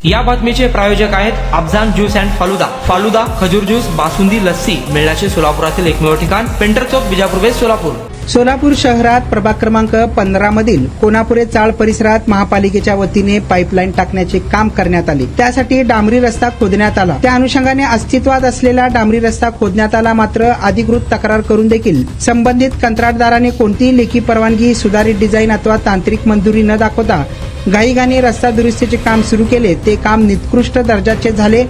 या बातमीचे प्रायोजक आहेत अफजान ज्यूस अँड फालुदा खजूर ज्यूस, बासुंदी, लस्सी मिळण्याचे सोलापुरातील एकमेव ठिकाण, पेंटर चौक, बिजापूर वेस्ट, सोलापूर. सोलापूर शहरात प्रभाग क्रमांक 15 मधील कोनापुरे चाळ परिसरात महापालिकेच्या वतीने पाईपलाईन टाकण्याचे काम करण्यात आले. त्यासाठी डांबरी रस्ता खोदण्यात आला. त्या अनुषंगाने अस्तित्वात असलेला डांबरी रस्ता खोदण्यात आला. मात्र अधिकृत तक्रार करून देखील संबंधित कंत्राटदाराने कोणतीही लेखी परवानगी, सुधारित डिझाईन अथवा तांत्रिक मंजुरी न दाखवता घाईघाईने रस्ता दुरुस्तीचे काम सुरू केले. ते काम निकृष्ट दर्जाचे झाले.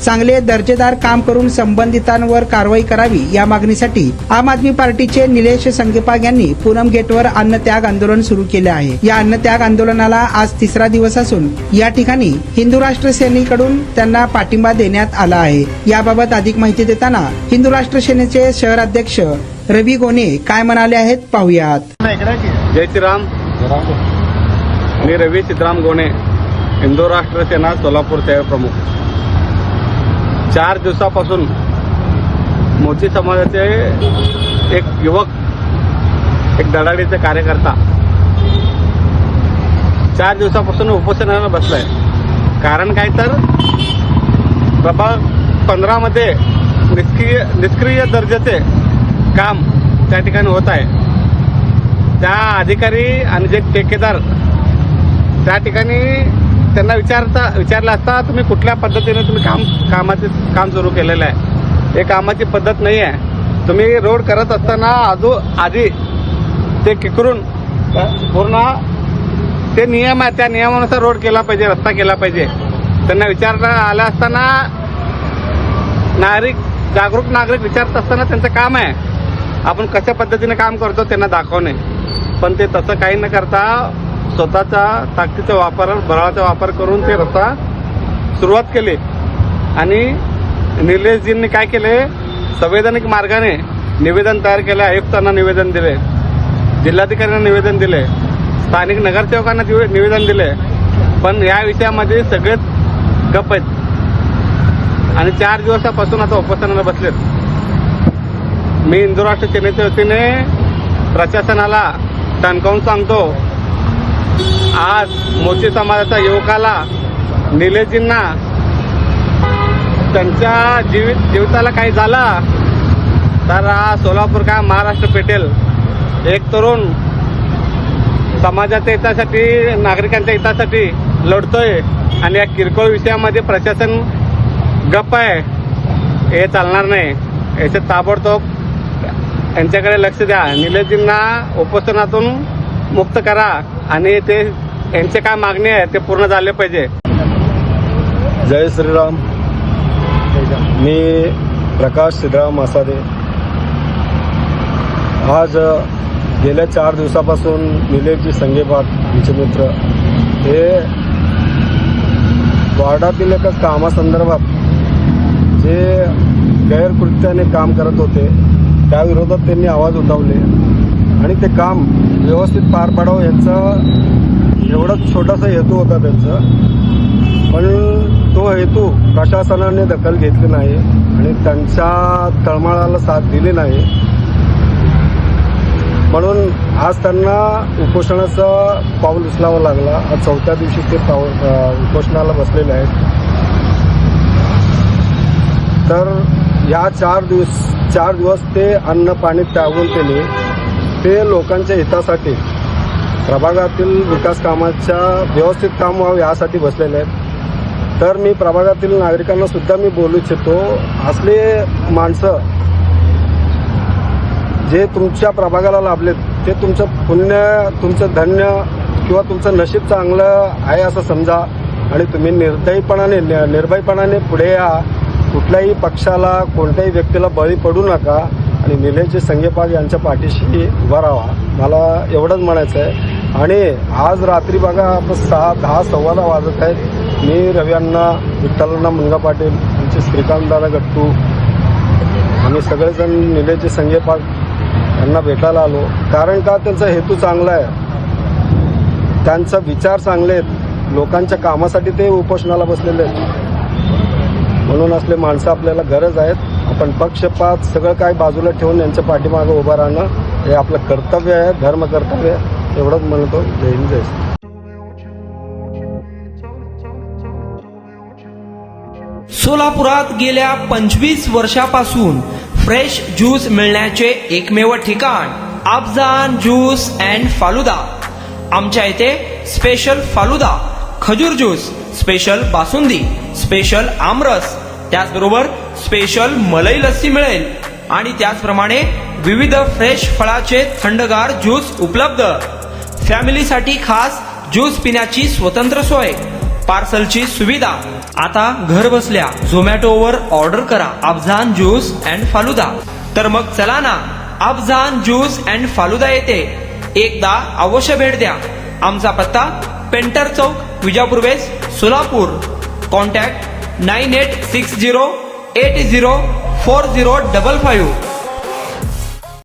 चांगले दर्जेदार काम करून संबंधितांवर कारवाई करावी या मागणीसाठी आम आदमी पार्टीचे निलेश संगेपाग यांनी पूनम गेटवर अन्नत्याग आंदोलन सुरू केले आहे. या अन्नत्याग आंदोलनाला आज 3रा दिवस असून या ठिकाणी हिंदू राष्ट्र सेनेकडून त्यांना पाठिंबा देण्यात आला आहे. याबाबत अधिक माहिती देताना हिंदू राष्ट्र सेनेचे शहर अध्यक्ष रवी गोने काय म्हणाले आहेत पाहुयात. जय श्रीराम. मी रवी सिद्धराम गोने, हिंदू राष्ट्र सेना सोलापूर शहर प्रमुख. 4 दिवसापासून मोची समाजाचे एक युवक, एक धडाडीचे कार्यकर्ता 4 दिवसापासून उपोषणाला बसलाय. कारण काय तर प्रभाग 15 मध्ये निष्क्रिय दर्जाचे काम त्या ठिकाणी होत आहे. त्या अधिकारी आणि जे ठेकेदार त्या ठिकाणी त्यांना विचारलं असता तुम्ही कुठल्या पद्धतीने तुम्ही काम सुरू केलेलं आहे. हे कामाची पद्धत नाही आहे. तुम्ही रोड करत असताना आधी ते किकरून पूर्ण ते नियम आहे त्या नियमानुसार रोड केला पाहिजे, रस्ता केला पाहिजे. त्यांना विचारलं आलं असताना जागरूक नागरिक विचारत असताना त्यांचं काम आहे आपण कशा पद्धतीने काम करतो त्यांना दाखवणे. पण ते तसं काही न करता स्वतःचा ताकदीचा वापर, बळाचा वापर करून ते रस्ता सुरुवात केली. आणि निलेशजींनी काय केले, संवैधानिक मार्गाने निवेदन तयार केले. आयुक्तांना निवेदन दिले, जिल्हाधिकाऱ्यांना निवेदन दिले, स्थानिक नगरसेवकांना निवेदन दिले. पण या विषयामध्ये सगळेच गप्प आहेत आणि 4 दिवसापासून आता उपोषणाला बसलेत. मी हिंदू राष्ट्र सेनेच्या वतीने प्रशासनाला ठणकावून सांगतो, आज मोची समाजाच्या युवकाला, निलेशजींना त्यांच्या जीविताला काही झालं तर सोलापूर का महाराष्ट्र पेटेल. एक तरुण समाजाच्या हितासाठी, नागरिकांच्या हितासाठी लढतोय आणि या किरकोळ विषयामध्ये प्रशासन गप्प आहे. हे चालणार नाही. याचे ताबडतोब यांच्याकडे लक्ष द्या. निलेशजींना उपोषणातून मुक्त करा आणि ते यांचे काय मागणी आहे ते पूर्ण झाले पाहिजे. जय श्रीराम. मी प्रकाश सिद्धराम मसादे. आज गेल्या 4 दिवसापासून निलेशजी संगेपाग यांचे मित्र हे वार्डातील एका कामासंदर्भात जे गैरकृत्याने काम करत होते त्या विरोधात त्यांनी आवाज उठवले आणि ते काम व्यवस्थित पार पाडावं यांचा एवढाच छोटासा हेतू होता त्यांचा. पण तो हेतू प्रशासनाने दखल घेतली नाही आणि त्यांच्या तळमळाला साथ दिली नाही. म्हणून आज त्यांना उपोषणाचं पाऊल उचलावं लागला. आज 4थ्या दिवशी ते उपोषणाला बसलेले आहेत. तर या 4 दिवस ते अन्न पाणी त्यागून ते लोकांच्या हितासाठी, प्रभागातील विकास कामाच्या व्यवस्थित काम व्हावं यासाठी बसलेले आहेत. तर मी प्रभागातील नागरिकांना सुद्धा मी बोलू इच्छितो, असले माणसं जे तुमच्या प्रभागाला लाभलेत ते तुमचं पुण्य, तुमचं धन्य किंवा तुमचं नशीब चांगलं आहे असं समजा आणि तुम्ही निर्भयपणाने पुढे या. कुठल्याही पक्षाला, कोणत्याही व्यक्तीला बळी पडू नका आणि निलेशजी संगेपाग यांच्या पाठीशी उभा राहा. मला एवढंच म्हणायचं आहे. आणि आज रात्री बघा 10 सव्वा 10 वाजत आहेत. मी रव्यांना, विठ्ठलांना मुनगा पाटील, आमचे श्रीकांतदादा गट्टू, आम्ही सगळेजण निलेशजी संगेपाग यांना भेटायला आलो. कारण का त्यांचा हेतू चांगला आहे, त्यांचा विचार चांगले आहेत, लोकांच्या कामासाठी ते उपोषणाला बसलेले आहेत. म्हणून असले माणसं आपल्याला गरज आहेत. आपण पक्षपात सगळं काय बाजूला ठेवून यांच्या पाठीमागं उभं राहणं हे आपलं कर्तव्य आहे, धर्म कर्तव्य. एवढंच म्हणतो. जय हिंद, जय श्री. सोलापुरात गेल्या 25 वर्षापासून फ्रेश ज्यूस मिळण्याचे एकमेव ठिकाण अफजान ज्यूस अँड फालुदा. आमच्या इथे स्पेशल फालुदा, खजूर ज्यूस, स्पेशल बासुंदी, स्पेशल आमरस, त्याचबरोबर स्पेशल मलई लस्सी मिळेल आणि त्याचप्रमाणे विविध फ्रेश फळाचे थंडगार ज्यूस उपलब्ध. फॅमिलीसाठी खास ज्यूस पिण्याची स्वतंत्र सोय, पार्सलची सुविधा. आता घर बसल्या झोमॅटोवर ऑर्डर करा अफजान ज्यूस अँड फालुदा. तर मग चला ना अफजान ज्यूस अँड फालुदा येथे एकदा अवश्य भेट द्या. आमचा पत्ता पेंटर चौक, विजापूर वेस्ट, सोलापूर. कॉन्टॅक्ट 9860804055.